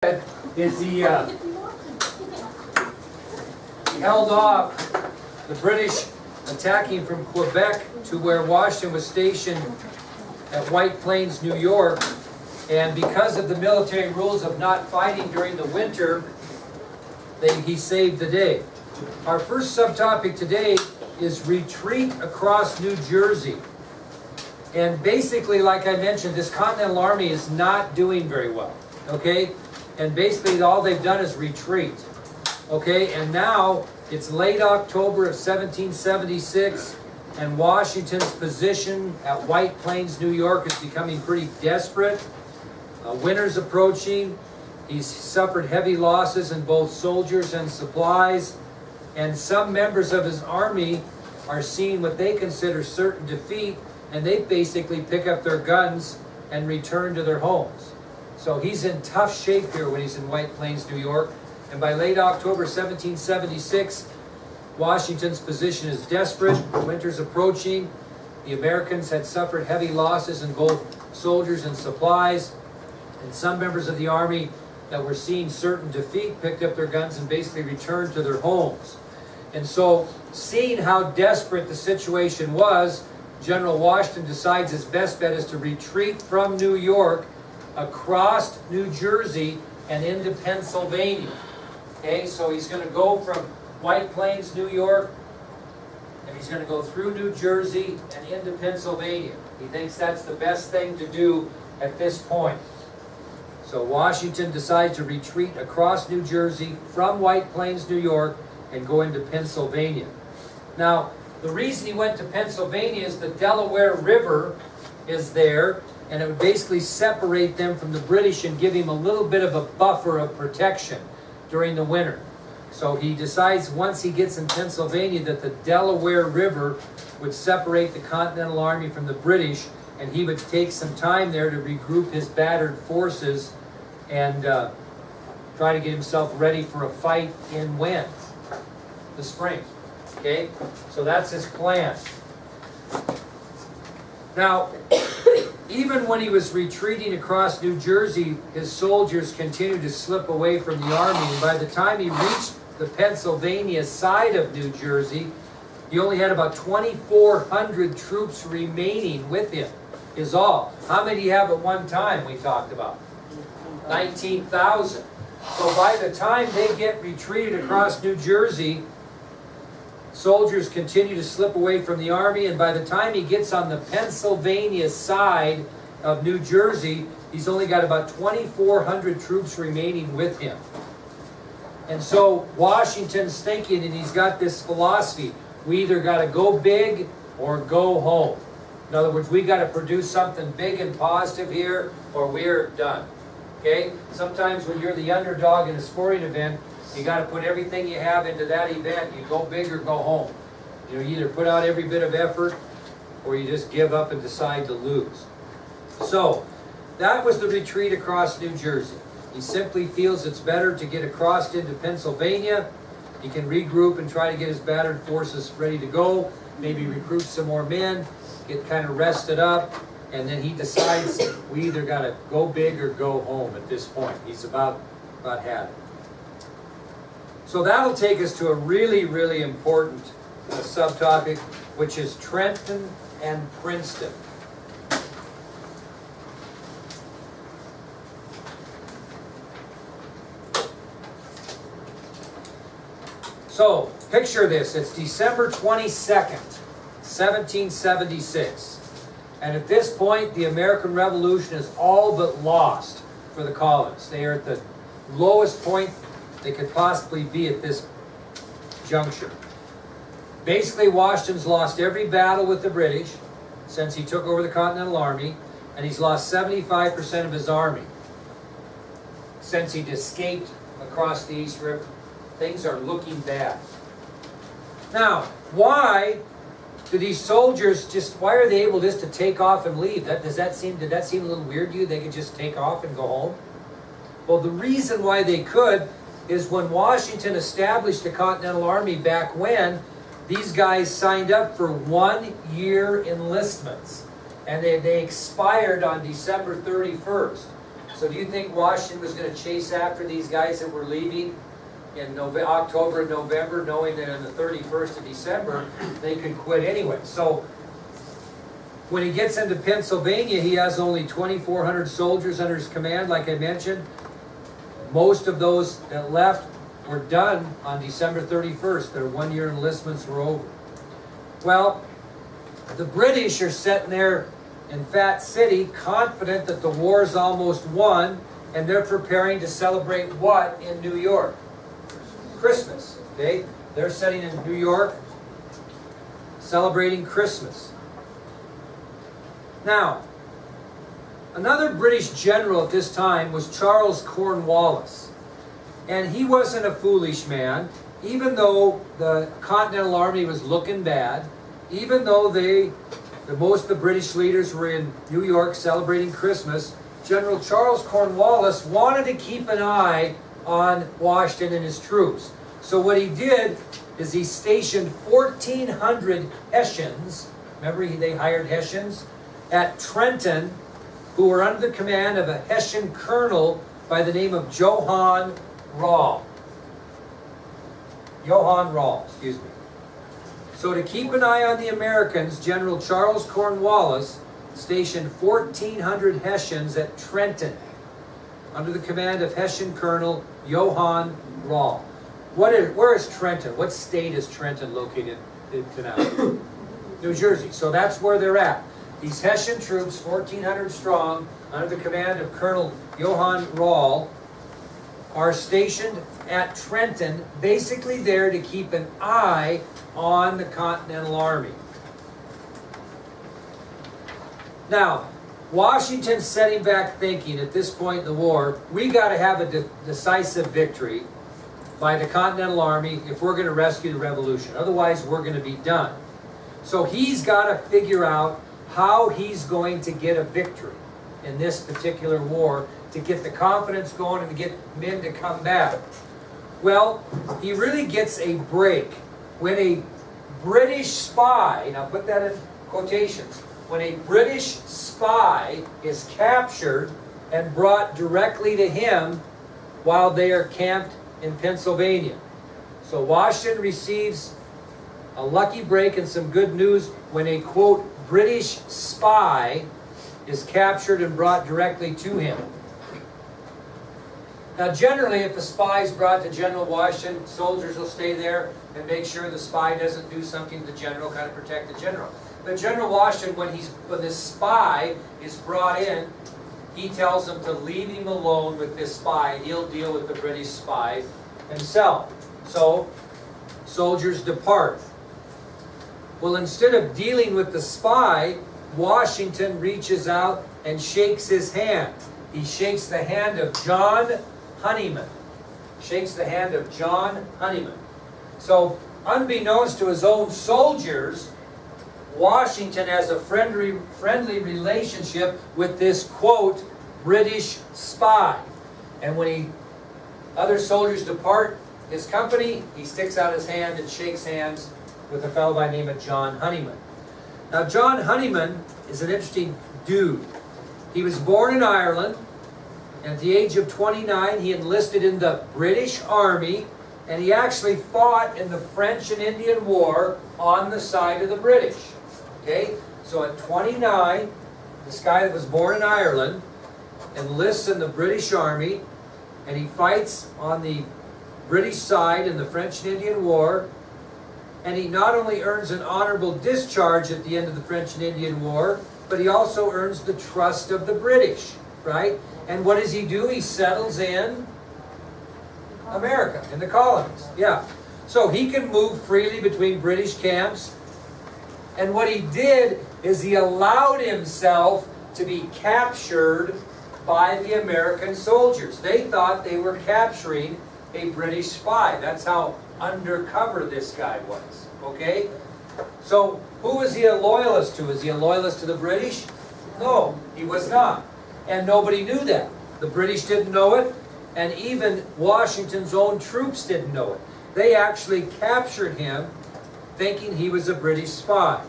is he held off the British attacking from Quebec to where Washington was stationed at White Plains, New York. And because of the military rules of not fighting during the winter, he saved the day. Our first subtopic today is retreat across New Jersey. And basically, like I mentioned, this Continental Army is not doing very well, okay? And basically all they've done is retreat, okay? And now it's late October of 1776, and Washington's position at White Plains, New York is becoming pretty desperate. Winter's approaching. He's suffered heavy losses in both soldiers and supplies, and some members of his army are seeing what they consider certain defeat, and they basically pick up their guns and return to their homes. So he's in tough shape here when he's in White Plains, New York. And by late October 1776, Washington's position is desperate. Winter's approaching. The Americans had suffered heavy losses in both soldiers and supplies. And some members of the army that were seeing certain defeat picked up their guns and basically returned to their homes. And so, seeing how desperate the situation was, General Washington decides his best bet is to retreat from New York across New Jersey and into Pennsylvania. Okay, so he's going to go from White Plains, New York, and he's going to go through New Jersey and into Pennsylvania. He thinks that's the best thing to do at this point. So Washington decides to retreat across New Jersey from White Plains, New York, and go into Pennsylvania. Now, the reason he went to Pennsylvania is the Delaware River is there, and it would basically separate them from the British and give him a little bit of a buffer of protection during the winter. So he decides once he gets in Pennsylvania that the Delaware River would separate the Continental Army from the British, and he would take some time there to regroup his battered forces and try to get himself ready for a fight in when? The spring. Okay? So that's his plan. Now, even when he was retreating across New Jersey, his soldiers continued to slip away from the army, and by the time he reached the Pennsylvania side of New Jersey, he only had about 2,400 troops remaining with him, is all. How many do you have at one time, we talked about? 19,000. So by the time they get retreated across New Jersey, soldiers continue to slip away from the army, and by the time he gets on the Pennsylvania side of New Jersey, he's only got about 2,400 troops remaining with him. And so Washington's thinking, and he's got this philosophy, we either got to go big or go home. In other words, we got to produce something big and positive here, or we're done. Okay? Sometimes when you're the underdog in a sporting event, you got to put everything you have into that event. You go big or go home. You either put out every bit of effort, or you just give up and decide to lose. So, that was the retreat across New Jersey. He simply feels it's better to get across into Pennsylvania. He can regroup and try to get his battered forces ready to go, maybe recruit some more men, get kind of rested up, and then he decides we either got to go big or go home at this point. He's about had it. So that'll take us to a really, really important subtopic, which is Trenton and Princeton. So, picture this. It's December 22nd, 1776. And at this point, the American Revolution is all but lost for the colonists. They are at the lowest point they could possibly be at this juncture. Basically, Washington's lost every battle with the British since he took over the Continental Army, and he's lost 75% of his army since he'd escaped across the East River. Things are looking bad. Now, why do these soldiers why are they able just to take off and leave? Did that seem a little weird to you? They could just take off and go home? Well, the reason why they could is when Washington established the Continental Army back when, these guys signed up for 1-year enlistments. And they expired on December 31st. So do you think Washington was going to chase after these guys that were leaving in October and November, knowing that on the 31st of December, they could quit anyway? So when he gets into Pennsylvania, he has only 2,400 soldiers under his command, like I mentioned. Most of those that left were done on December 31st. Their one-year enlistments were over. Well, the British are sitting there in Fat City, confident that the war is almost won, and they're preparing to celebrate what in New York? Christmas. Okay? They're sitting in New York celebrating Christmas. Now, another British general at this time was Charles Cornwallis. And he wasn't a foolish man, even though the Continental Army was looking bad, even though most of the British leaders were in New York celebrating Christmas. General Charles Cornwallis wanted to keep an eye on Washington and his troops. So what he did is he stationed 1,400 Hessians, remember they hired Hessians, at Trenton, who were under the command of a Hessian colonel by the name of Johann Rall. Johann Rall, excuse me. So to keep an eye on the Americans, General Charles Cornwallis stationed 1,400 Hessians at Trenton under the command of Hessian Colonel Johann Rall. Where is Trenton? What state is Trenton located in now? New Jersey. So that's where they're at. These Hessian troops, 1,400 strong, under the command of Colonel Johann Rall, are stationed at Trenton, basically there to keep an eye on the Continental Army. Now, Washington's sitting back thinking at this point in the war, we got to have a decisive victory by the Continental Army if we're going to rescue the revolution. Otherwise, we're going to be done. So he's got to figure out how he's going to get a victory in this particular war to get the confidence going and to get men to come back. Well, he really gets a break when a British spy, now put that in quotations, when a British spy is captured and brought directly to him while they are camped in Pennsylvania. So Washington receives a lucky break and some good news when a, quote, British spy is captured and brought directly to him. Now generally, if a spy is brought to General Washington, soldiers will stay there and make sure the spy doesn't do something to the general, kind of protect the general. But General Washington, when this spy is brought in, he tells them to leave him alone with this spy, and he'll deal with the British spy himself. So, soldiers depart. Well, instead of dealing with the spy, Washington reaches out and shakes his hand. He shakes the hand of John Honeyman. Shakes the hand of John Honeyman. So, unbeknownst to his own soldiers, Washington has a friendly relationship with this, quote, British spy. And when other soldiers depart his company, he sticks out his hand and shakes hands with a fellow by the name of John Honeyman. Now, John Honeyman is an interesting dude. He was born in Ireland, and at the age of 29, he enlisted in the British Army, and he actually fought in the French and Indian War on the side of the British. Okay? So at 29, this guy that was born in Ireland enlists in the British Army, and he fights on the British side in the French and Indian War, and he not only earns an honorable discharge at the end of the French and Indian War, but he also earns the trust of the British, right? And what does he do? He settles in America, in the colonies. Yeah. So he can move freely between British camps. And what he did is he allowed himself to be captured by the American soldiers. They thought they were capturing a British spy. That's how undercover this guy was. Okay? So who was he a loyalist to? Was he a loyalist to the British? No, he was not. And nobody knew that. The British didn't know it, and even Washington's own troops didn't know it. They actually captured him thinking he was a British spy.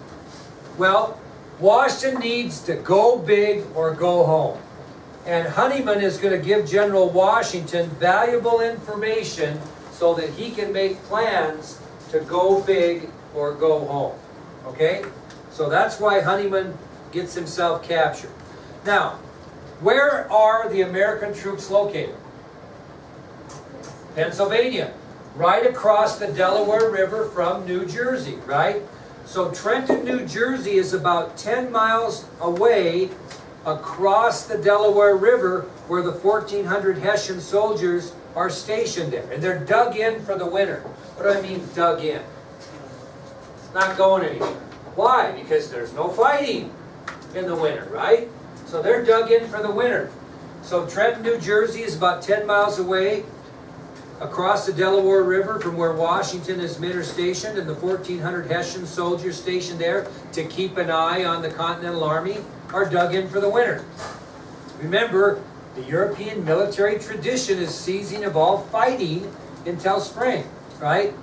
Well, Washington needs to go big or go home. And Honeyman is going to give General Washington valuable information so that he can make plans to go big or go home. Okay? So that's why Honeyman gets himself captured. Now, where are the American troops located? Pennsylvania. Right across the Delaware River from New Jersey, right? So Trenton, New Jersey is about 10 miles away across the Delaware River where the 1,400 Hessian soldiers are stationed there. And they're dug in for the winter. What do I mean dug in? Not going anywhere. Why? Because there's no fighting in the winter, right? So they're dug in for the winter. So Trenton, New Jersey is about 10 miles away across the Delaware River from where Washington and his men are stationed, and the 1,400 Hessian soldiers stationed there to keep an eye on the Continental Army are dug in for the winter. Remember, the European military tradition is ceasing of all fighting until spring, right?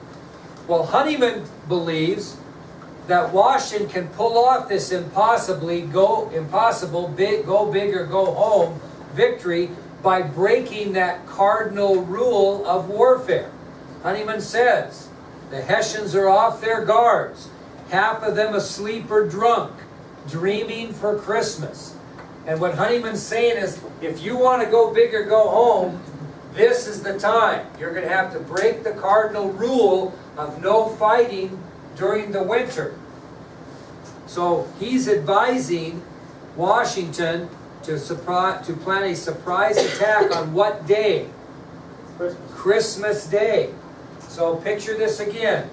Well, Honeyman believes that Washington can pull off this impossible big, go big or go home victory by breaking that cardinal rule of warfare. Honeyman says, the Hessians are off their guards, half of them asleep or drunk, dreaming for Christmas. And what Honeyman's saying is, if you want to go big or go home, this is the time. You're going to have to break the cardinal rule of no fighting during the winter. So he's advising Washington to plan a surprise attack on what day? Christmas Day. So picture this again.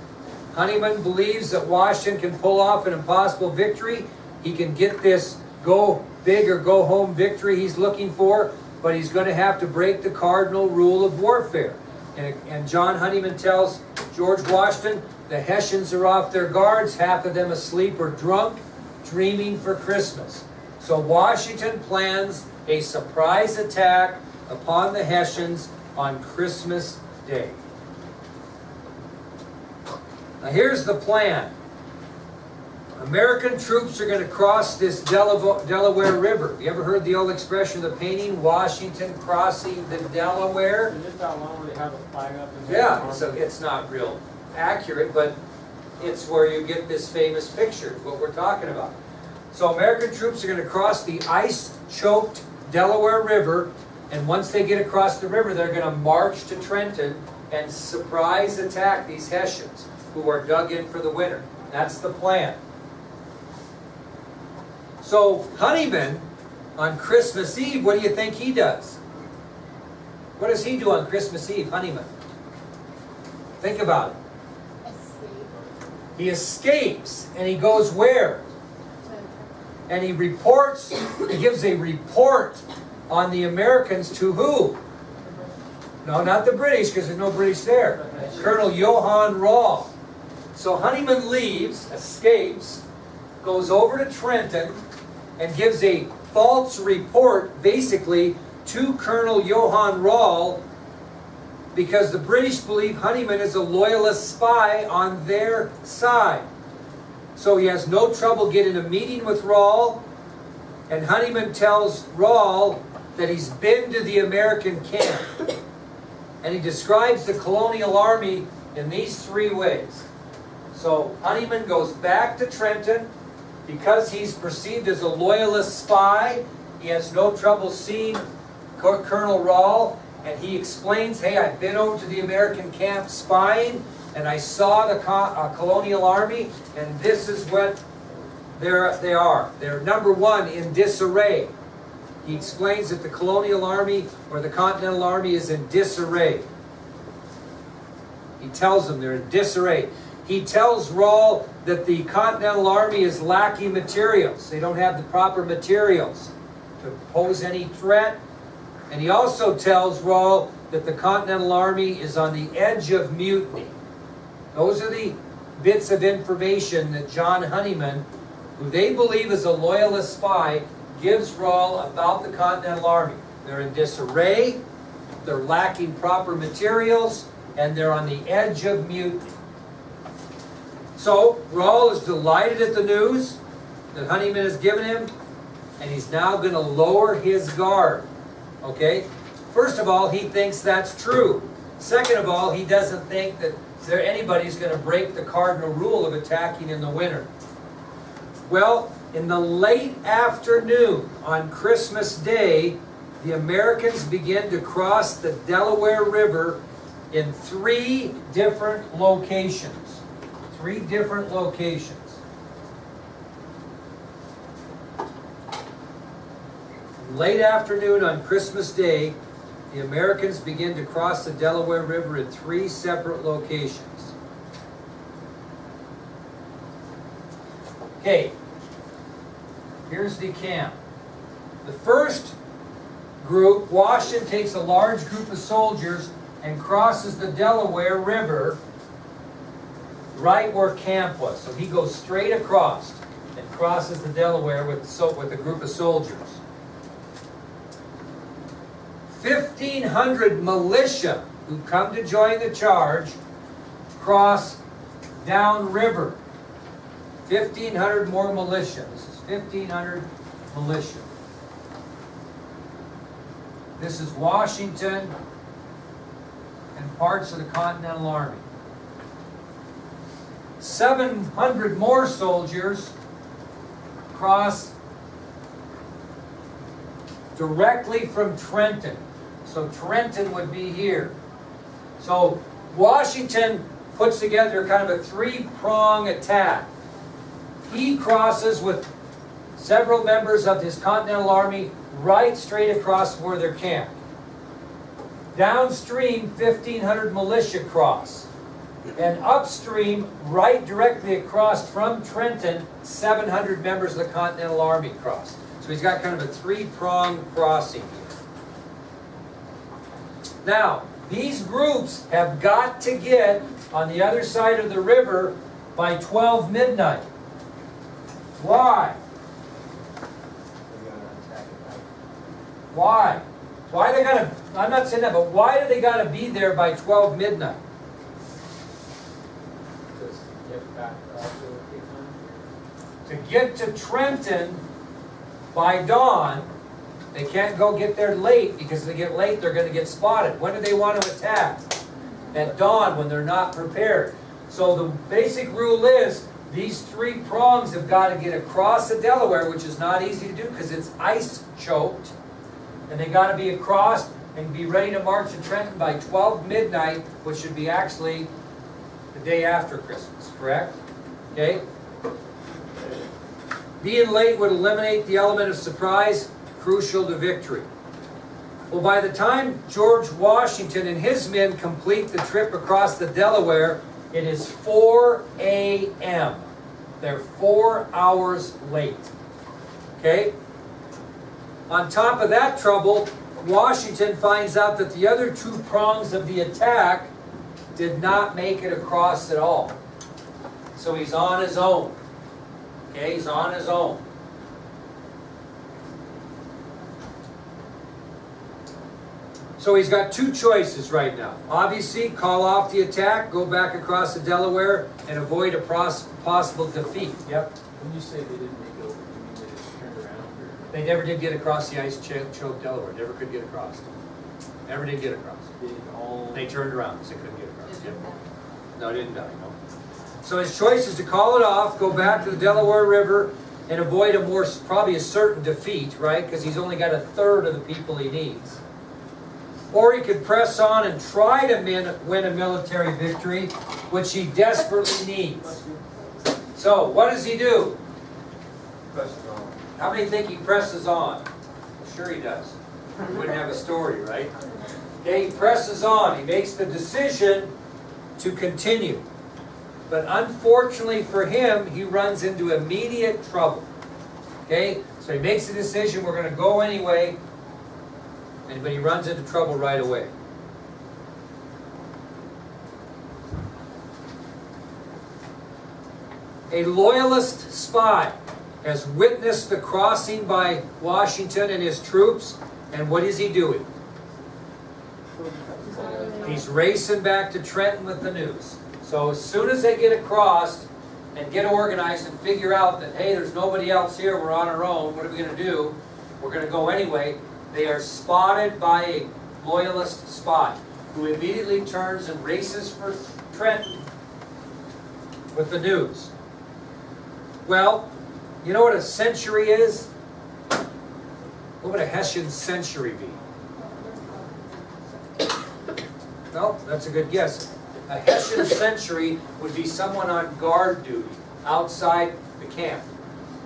Honeyman believes that Washington can pull off an impossible victory. He can get this go big or go home victory he's looking for, but he's going to have to break the cardinal rule of warfare. And John Honeyman tells George Washington, the Hessians are off their guards, half of them asleep or drunk, dreaming for Christmas. So Washington plans a surprise attack upon the Hessians on Christmas Day. Now here's the plan. American troops are going to cross this Delaware River. You ever heard the old expression, the painting, Washington crossing the Delaware? Is this that one where they have a flag up? Yeah, so it's not real accurate, but it's where you get this famous picture, what we're talking about. So American troops are going to cross the ice-choked Delaware River, and once they get across the river, they're going to march to Trenton and surprise attack these Hessians who are dug in for the winter. That's the plan. So Honeyman, on Christmas Eve, what do you think he does? What does he do on Christmas Eve, Honeyman? Think about it. He escapes, and he goes where? And he reports, he gives a report on the Americans to who? No, not the British, because there's no British there. Colonel Johann Rall. So Honeyman leaves, escapes, goes over to Trenton, and gives a false report, basically, to Colonel Johann Rall, because the British believe Honeyman is a loyalist spy on their side. So he has no trouble getting a meeting with Rall, and Honeyman tells Rall that he's been to the American camp. And he describes the colonial army in these three ways. So Honeyman goes back to Trenton. Because he's perceived as a loyalist spy, he has no trouble seeing Colonel Rall, and he explains, hey, I've been over to the American camp spying, and I saw the colonial army, and this is what they are. They're, number one, in disarray. He explains that the colonial army, or the Continental Army, is in disarray. He tells them they're in disarray. He tells Rall that the Continental Army is lacking materials. They don't have the proper materials to pose any threat. And he also tells Rall that the Continental Army is on the edge of mutiny. Those are the bits of information that John Honeyman, who they believe is a loyalist spy, gives Rall about the Continental Army. They're in disarray, they're lacking proper materials, and they're on the edge of mutiny. So, Rall is delighted at the news that Honeyman has given him, and he's now going to lower his guard. Okay? First of all, he thinks that's true. Second of all, he doesn't think that anybody's going to break the cardinal rule of attacking in the winter. Well, in the late afternoon on Christmas Day, the Americans begin to cross the Delaware River in 3 different locations. 3 different locations. Late afternoon on Christmas Day, the Americans begin to cross the Delaware River in 3 separate locations. Okay, here's the camp. The first group, Washington takes a large group of soldiers and crosses the Delaware River right where camp was. So he goes straight across and crosses the Delaware with a group of soldiers. 1,500 militia who come to join the charge cross downriver. 1,500 more militia. This is 1,500 militia. This is Washington and parts of the Continental Army. 700 more soldiers cross directly from Trenton. So Trenton would be here. So Washington puts together kind of a 3-prong attack. He crosses with several members of his Continental Army right straight across where they're camped. Downstream, 1,500 militia cross. And upstream, right directly across from Trenton, 700 members of the Continental Army cross. So he's got kind of a 3-pronged crossing here. Now, these groups have got to get on the other side of the river by 12 midnight. Why? Why? Why they gotta, I'm not saying that, but why do they gotta be there by 12 midnight? To get to Trenton by dawn, they can't go get there late, because if they get late, they're going to get spotted. When do they want to attack? At dawn, when they're not prepared. So the basic rule is, these 3 prongs have got to get across the Delaware, which is not easy to do because it's ice choked. And they got to be across and be ready to march to Trenton by 12 midnight, which should be actually the day after Christmas, correct? Okay? Being late would eliminate the element of surprise, crucial to victory. Well, by the time George Washington and his men complete the trip across the Delaware, it is 4 a.m. They're 4 hours late. Okay? On top of that trouble, Washington finds out that the other 2 prongs of the attack did not make it across at all. So he's on his own. Okay, he's on his own. So he's got 2 choices right now. Obviously, call off the attack, go back across the Delaware, and avoid a possible defeat. Yep. When you say they didn't make it over, you mean they just turned around? Or? They never did get across the ice-choked Delaware. Never could get across. Never did get across. They turned around because they couldn't get across. Yep. No, it didn't die, no. So his choice is to call it off, go back to the Delaware River, and avoid probably a certain defeat, right? Because he's only got 1/3 of the people he needs. Or he could press on and try to win a military victory, which he desperately needs. So, what does he do? Presses on. How many think he presses on? Well, sure he does. He wouldn't have a story, right? Okay, he presses on. He makes the decision to continue. But unfortunately for him, he runs into immediate trouble. Okay, so he makes the decision, we're going to go anyway, but he runs into trouble right away. A loyalist spy has witnessed the crossing by Washington and his troops, and what is he doing? He's racing back to Trenton with the news. So as soon as they get across and get organized and figure out that, hey, there's nobody else here, we're on our own, what are we going to do? We're going to go anyway. They are spotted by a loyalist spy who immediately turns and races for Trenton with the news. Well, you know what a century is? What would a Hessian century be? No, that's a good guess. A Hessian sentry would be someone on guard duty outside the camp.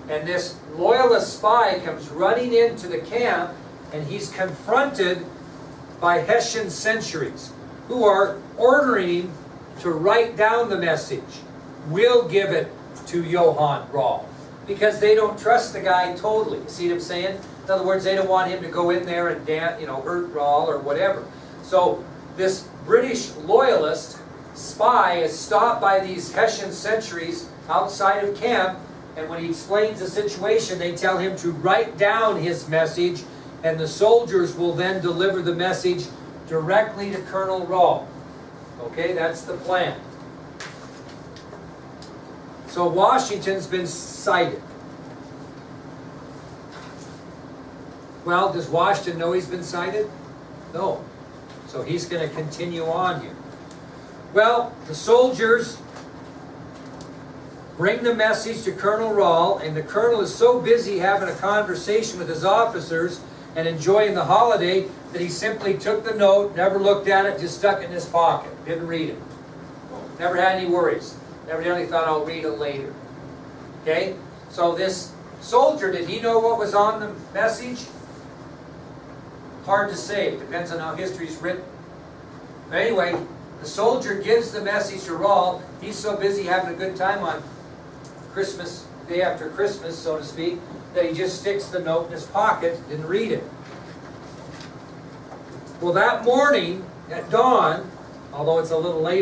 And this loyalist spy comes running into the camp, and he's confronted by Hessian sentries who are ordering him to write down the message. We'll give it to Johann Rahl. Because they don't trust the guy totally. See what I'm saying? In other words, they don't want him to go in there and hurt Rahl or whatever. So this British loyalist spy is stopped by these Hessian sentries outside of camp, and when he explains the situation, they tell him to write down his message, and the soldiers will then deliver the message directly to Colonel Rahl. Okay, that's the plan. So Washington's been cited. Well, does Washington know he's been cited? No. So he's going to continue on here. Well, the soldiers bring the message to Colonel Rahl, and the colonel is so busy having a conversation with his officers and enjoying the holiday that he simply took the note, never looked at it, just stuck it in his pocket, didn't read it. Never had any worries. Evidently thought, I'll read it later. Okay? So this soldier, did he know what was on the message? Hard to say. It depends on how history's written. But anyway, the soldier gives the message to Rahl. He's so busy having a good time on Christmas, day after Christmas, so to speak, that he just sticks the note in his pocket, didn't read it. Well, that morning, at dawn, although it's a little late,